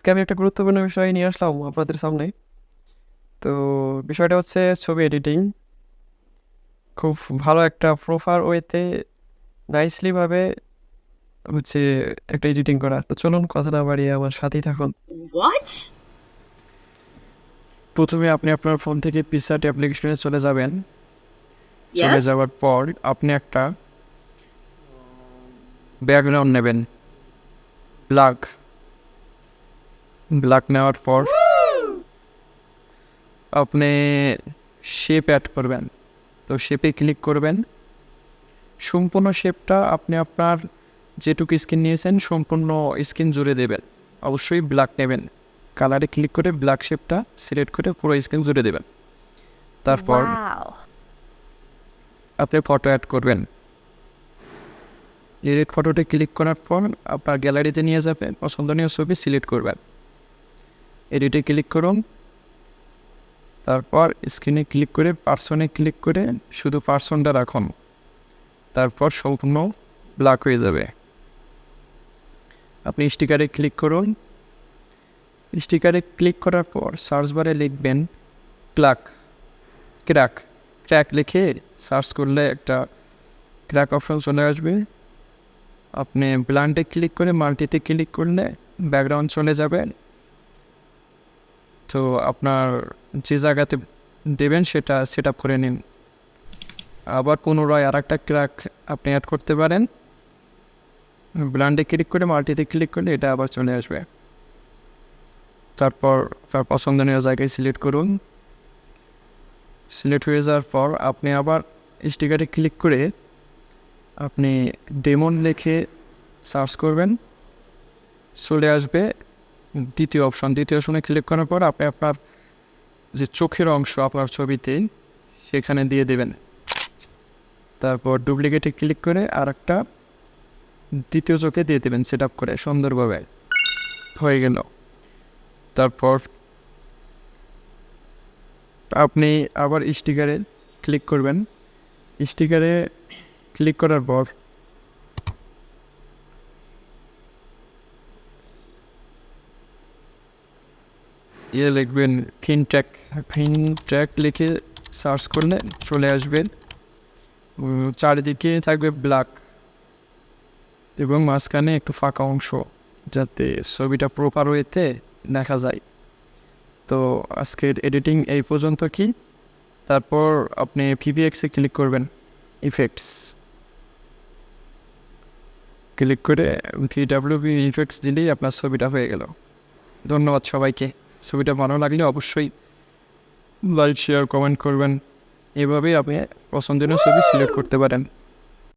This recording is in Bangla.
আজকে আমি একটা গুরুত্বপূর্ণ বিষয় নিয়ে আসলাম আপনাদের সামনে। তো বিষয়টা হচ্ছে ছবি এডিটিং। খুব ভালো একটা প্রপার ওয়েতে নাইসলি ভাবে হচ্ছে একটা এডিটিং করা। তো চলুন কথা না বাড়িয়ে আমার সাথেই থাকুন। What? প্রথমে আপনি আপনার ফোন থেকে পিক্সার্ট অ্যাপ্লিকেশনে চলে যাবেন। চলে Yes? যাওয়ার পর আপনি একটা ব্যাকগ্রাউন্ড নেবেন। ব্ল্যাক ব্ল্যাক নেওয়ার পর আপনি শেপ অ্যাড করবেন। তো শেপে ক্লিক করবেন। সম্পূর্ণ শেপটা আপনি আপনার যেটুকু স্কিন নিয়েছেন সম্পূর্ণ স্কিন জুড়ে দেবেন। অবশ্যই ব্ল্যাক নেবেন। কালারে ক্লিক করে ব্ল্যাক শেপটা সিলেক্ট করে পুরো স্কিন জুড়ে দেবেন। তারপর Wow. আপনি ফটো অ্যাড করবেন। এডিট ফটোতে ক্লিক করার পর আপনার গ্যালারিতে নিয়ে যাবেন, পছন্দনীয় ছবি সিলেক্ট করবেন। এডিটে ক্লিক করুন। তারপর স্ক্রিনে ক্লিক করে পার্সনে ক্লিক করে শুধু পার্সনটা রাখুন। তারপর সম্পূর্ণ ব্ল্যাক হয়ে যাবে। আপনি স্টিকারে ক্লিক করুন। স্টিকারে ক্লিক করার পর সার্চ বারে লিখবেন ক্র্যাক ক্র্যাক লিখে সার্চ করলে একটা ক্র্যাক অপশন চলে আসবে। আপনি ব্লান্ডে ক্লিক করে মাল্টিতে ক্লিক করলে ব্যাকগ্রাউন্ড চলে যাবে। তো আপনার যে জায়গাতে দেবেন সেটা সেট আপ করে নিন। আবার পুনরায় আর একটা ক্র্যাক আপনি অ্যাড করতে পারেন। ব্লান্ডে ক্লিক করে মাল্টিতে ক্লিক করলে এটা আবার চলে আসবে। তারপর আপনার পছন্দনীয় জায়গায় সিলেক্ট করুন। সিলেক্ট হয়ে যাওয়ার পর আপনি আবার স্টিকারে ক্লিক করে আপনি ডেমন লিখে সার্চ করবেন, চলে আসবে দ্বিতীয় অপশনে ক্লিক করার পর আপনি আপনার যে চোখের অংশ আপনার ছবিতে সেখানে দিয়ে দেবেন। তারপর ডুপ্লিকেটে ক্লিক করে আর একটা দ্বিতীয় চোখে দিয়ে দেবেন সেট আপ করে সুন্দরভাবে। হয়ে গেল। তারপর আপনি আবার স্টিকারে ক্লিক করবেন। স্টিকারে ক্লিক করার পর লিখবেন ফিনট্যাক লিখে সার্চ করলে চলে আসবেন। চারিদিকে থাকবে ব্ল্যাক এবং মাঝখানে একটু ফাঁকা অংশ, যাতে ছবিটা প্রপার ওয়েতে দেখা যায়। তো আজকের এডিটিং এই পর্যন্ত কি। তারপর আপনি ভিভিএক্সে ক্লিক করবেন, ইফেক্টস ক্লিক করে ভিডাব্লিউপি ইফেক্টস দিলেই আপনার ছবিটা হয়ে গেল। ধন্যবাদ সবাইকে। ছবিটা ভালো লাগলে অবশ্যই লাইক শেয়ার কমেন্ট করবেন। এভাবেই আপনি পছন্দের ছবি সিলেক্ট করতে পারেন।